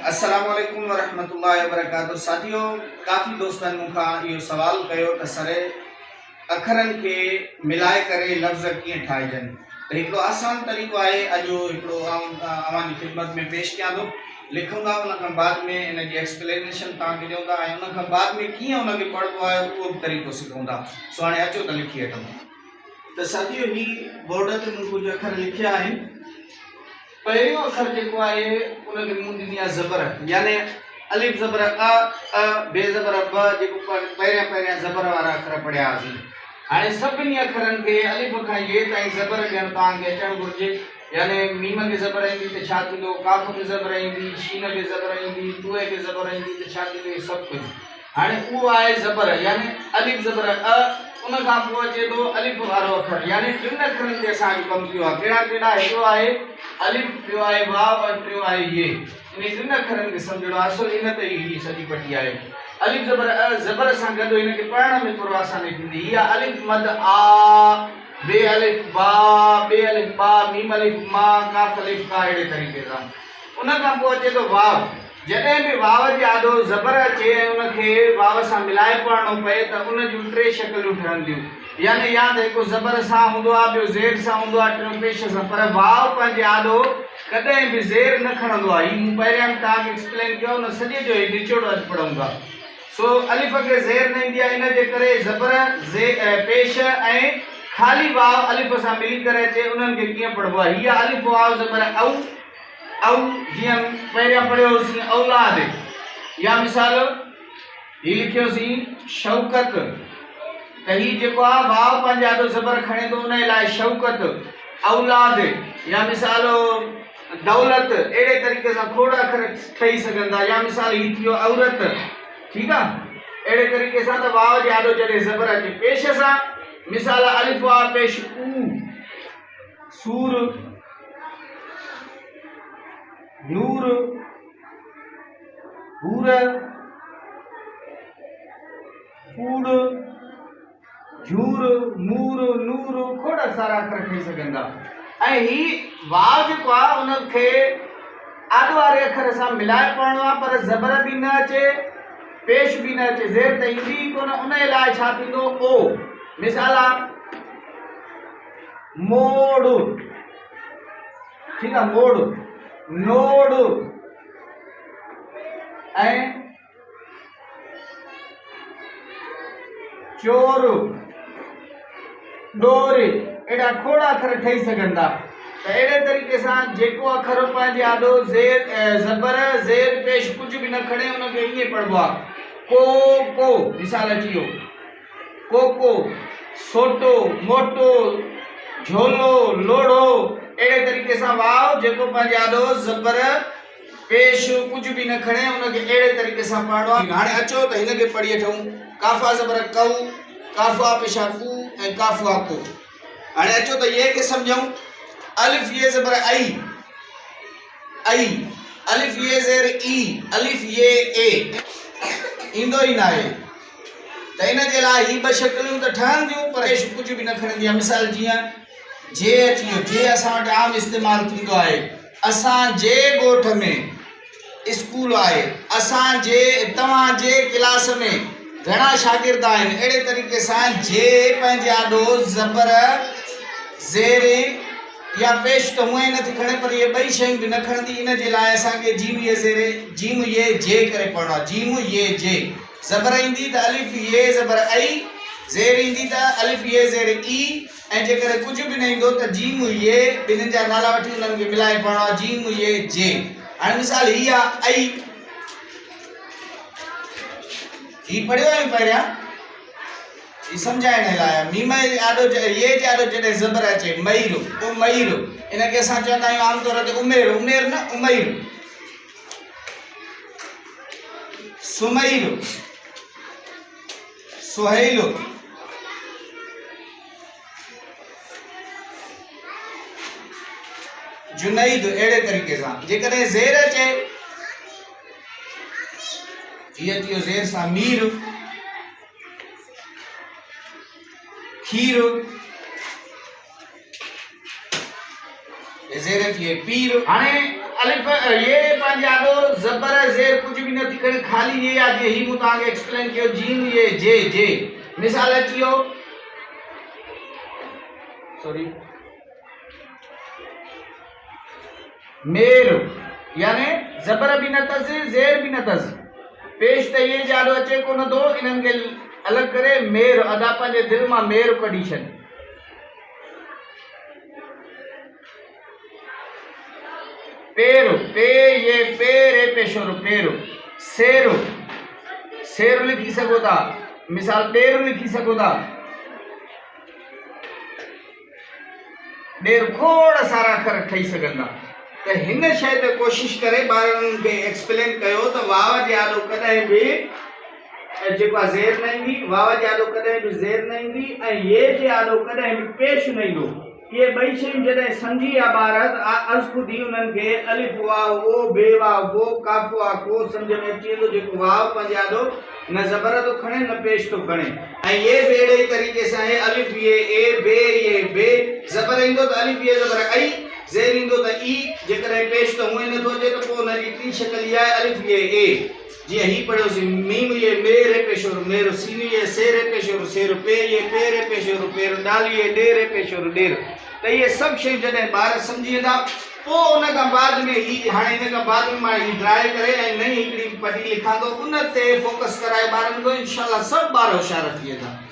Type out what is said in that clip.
अस्सलाम वालेकुम वरहमतुल्लाहि वबरकातुहू। साथियों, काफ़ी दोस्तनि मूंखां इहो सवाल कयो त सर अखरनि खे मिलाए करे लफ़्ज़ कीअं ठाहिजनि। त हिकिड़ो आसान तरीक़ो आहे, अॼु हिकिड़ो अवांजी ख़िदमत में पेश कयां थो। लिखूं था, उन खां बाद में इन जी एक्सप्लेनेशन तव्हांखे ॾियूं था ऐं उन खां बाद में कीअं उनखे पढ़िबो आहे उहो बि तरीक़ो सिखूं था। सो हाणे अचो त लिखी वठूं। त साथियों, ही बोर्ड ते मूं कुझु अखर लिखिया आहिनि। पहिरियों अखर जेको आहे उनखे मूं ॾिनी आहे ज़बर, यानी अलिफ ज़बर अ बे ज़बर ब, जेको पहिरियां ज़बर वारा अखर पढ़िया हुआसीं। हाणे सभिनी अखरनि खे अलिफ खां ये ताईं ज़बर ॾियणु तव्हांखे अचणु घुरिजे। यानी मीम खे ज़बर ईंदी त छा थींदो, काफ़ खे ज़बर ईंदी, शीन खे ज़बर ईंदी, तूए खे ज़बर ईंदी त छा थींदो, इहे सभु कुझु। हाणे उहो आहे ज़बर, यानी अलिफ ज़बर अ, उन खां पोइ अचे थो अलिफ वारो अखर, यानी टिनि अखरनि ते असांजो कमु कयो आहे। कहिड़ा कहिड़ा? हिकिड़ो आहे अलिफ, ॿियो आहे वाव और टियों आहे ये। इन टिनि अखरनि खे सम्झणो आहे। असुल इन ते ही सॼी पटी आहे। अलिफ ज़बर अ, ज़बर सां गॾु हिनखे पढ़ण में थोरो आसानी थींदी। हीअ अलिफ मद आ, बे अलिफ बा, बे अलिफ बा, मीम अलिफ मा, काफ अलिफ का, अहिड़े तरीक़े सां। उन खां पोइ अचे थो वाव। जॾहिं बि वाव जे आॾो ज़बर अचे ऐं उनखे वाव सां मिलाए पढ़णो पए त उन जूं टे शक्लूं ठहंदियूं। यानी या त हिकु ज़बर सां हूंदो आहे, ॿियो ज़ेर सां हूंदो आहे, टियों पेश सां। पर वाव पंहिंजे आॾो कॾहिं बि ज़ेर न खणंदो आहे। ही मूं पहिरियां बि तव्हांखे एक्सप्लेन कयो, न सॼे जो ही निचोड़ अॼु पढ़ूं था। सो अलिफ खे ज़ेर न ईंदी आहे, इन जे करे ज़बर पेश ऐं ख़ाली वाव अलिफ सां मिली करे अचे, उन्हनि खे कीअं पढ़िबो आहे। हीअ अलिफ वाव ज़बर औ, औ जीअं पहिरियां पढ़ियोसीं औलाद, या मिसाल ही लिखियोसीं शौकत। त ही जेको आहे वाव पंहिंजे आॾो ज़बर खणे थो, उन लाइ शौकत, औलाद, या मिसाल दौलत। अहिड़े तरीक़े सां खोड़ अखर ठही सघनि था। या मिसाल ही थियो औरत, ठीकु आहे। अहिड़े तरीक़े सां त वाव जे आॾो जॾहिं ज़बर अचे पेश सां, मिसाल अलिफ वाव पेश ऊ, सूर, नूर, हूर, कूड़, झूर, मूर, नूर, खोड़ सारा अखर ठही सघनि था। ऐं ही वाव जेको आहे उनखे आॾो वारे अखर सां मिलाए पढ़णो आहे, पर ज़बर बि न अचे, पेश बि न अचे, ज़ेर त ईंदी ई कोन। उन लाइ छा थींदो, ओ। मिसाल आहे मोड़, ठीकु आहे, मोड़, नोड़ ऐं चोर, डोर। अहिड़ा खोड़ अखर ठही सघनि था। त अहिड़े तरीक़े सां जेको अखर पंहिंजे आॾो ज़बर ज़ेर पेश कुझु बि न खणे, उनखे ईअं पढ़िबो आहे। को, मिसाल अची वियो कोको, सोटो, मोटो, झोलो, लोढ़ो। अहिड़े तरीक़े सां वाव जेको पंहिंजे आॾो ज़बर पेश कुझु बि न खणे, उनखे अहिड़े तरीक़े सां पढ़णो आहे। हाणे अचो त हिनखे पढ़ी वठूं। काफ़ा ज़बर कऊ, काफ़ा पेशा कू ऐं काफ़ा को। हाणे अचो त ये खे सम्झूं। अलिफ ये ज़बर आई, आई, अलिफ ये ज़ेर ई, अलिफ ये ए, ईंदो ई न आहे। त इन जे लाइ ही ॿ शक्लूं त ठहंदियूं, पर पेश कुझु बि न खणंदी आहे। मिसाल जीअं जे अची वियो, जे असां वटि आम इस्तेमालु थींदो आहे। असांजे ॻोठ में स्कूल आहे, असांजे तव्हांजे क्लास में घणा शागिर्द आहिनि। अहिड़े तरीक़े सां जे पंहिंजे आॾो ज़बर ज़ेर या पेश त हूअं ई नथी खणे, पर इहे ॿई शयूं बि न खणंदी। इन जे लाइ असांखे जीम ये ज़ेर, जीम ये जे करे पढ़णो आहे। जीम ये जे। ज़बर ईंदी त अलिफ ये ज़बर आई, ज़ेर ईंदी त अलिफ ये ज़ेर ई, ऐं जेकर कुझु बि न ईंदो त जीम ये, ॿिन्हिनि जा नाला वठी उन्हनि खे मिलाए पढ़णो आहे। जीम ये जे। हाणे मिसाल ही आहे आई, ही पढ़ियो आहे पहिरियां, ही सम्झाइण लाइ। मीम जे आॾो ये जे आॾो जॾहिं ज़बर अचे, मईर, उमईर, इनखे असां चवंदा आहियूं आमतौर ते उमेर, उमेर न उमईर। सुमईर, सुहैल, जुनैद। अहिड़े तरीक़े सां जेकॾहिं ज़ेर अचे, जीअं थियो ज़ेर सां मीर, खीर, ज़ेर थी पीर। हाणे अलिफ ये पंहिंजे आॾो ज़बर लिखण खाली ये आज यही मु तांगे एक्सप्लेन कियो जीन ये जे जे मिसाल अचियो सॉरी मेर यानी जबर भी न तज जेर भी न तज पेश त ये जाडो अचे को न दो इनन के अलग करे मेर अदा पंजे दिल मा मेर कंडीशन पेरो पे ये पेरे पेशोरो पेरो सेरो सेरो लिखी सको था मिसाल पेरो लिखी सको था डेर खोड़ सारा अखर ठही सघंदा त हिन शइ ते कोशिश करे ॿारनि खे एक्सप्लेन कयो त वाव जे आॾो कॾहिं बि जेको आहे ज़ेर न ईंदी वाव जे आॾो कॾहिं बि ज़ेर न ईंदी ऐं ये जे आॾो कॾहिं बि पेश न ईंदो ये ॿई शयूं जॾहिं सम्झी विया ॿार अर्ज़ ख़ुदि ई उन्हनि खे अलिफ वाव ओ बे वाव बो काफ़ वाव को सम्झ में अची वेंदो जेको वाव पंहिंजे आॾो न ज़बर थो खणे न पेश थो खणे ऐं ये बि अहिड़े ई तरीक़े सां आहे अलिफ ये बे ज़बर ईंदो त अलिफ ये ज़बर आई ज़ेर ईंदो त ई जेकॾहिं पेश त हूअं नथो अचे त पोइ हुनजी टी शक्ल इहा आहे अलिफ ये ए जीअं ही पढ़ियोसीं मीम ये मेरे पेशोर मेरो सीन ये सेरे पेशोर सेरो पे ये पेरे पेशोर पेरो डाल ये डेरे पेशोर डेर त इहे सभु शयूं जॾहिं ॿार सम्झी वेंदा पोइ उन खां बाद में ही हाणे हिन खां बाद में मां ही ड्राई करे ऐं नई हिकिड़ी पटी लिखां थो उन ते फोकस कराए ॿारनि खे इंशाअल्लाह सभु ॿार होशियार थी वेंदा।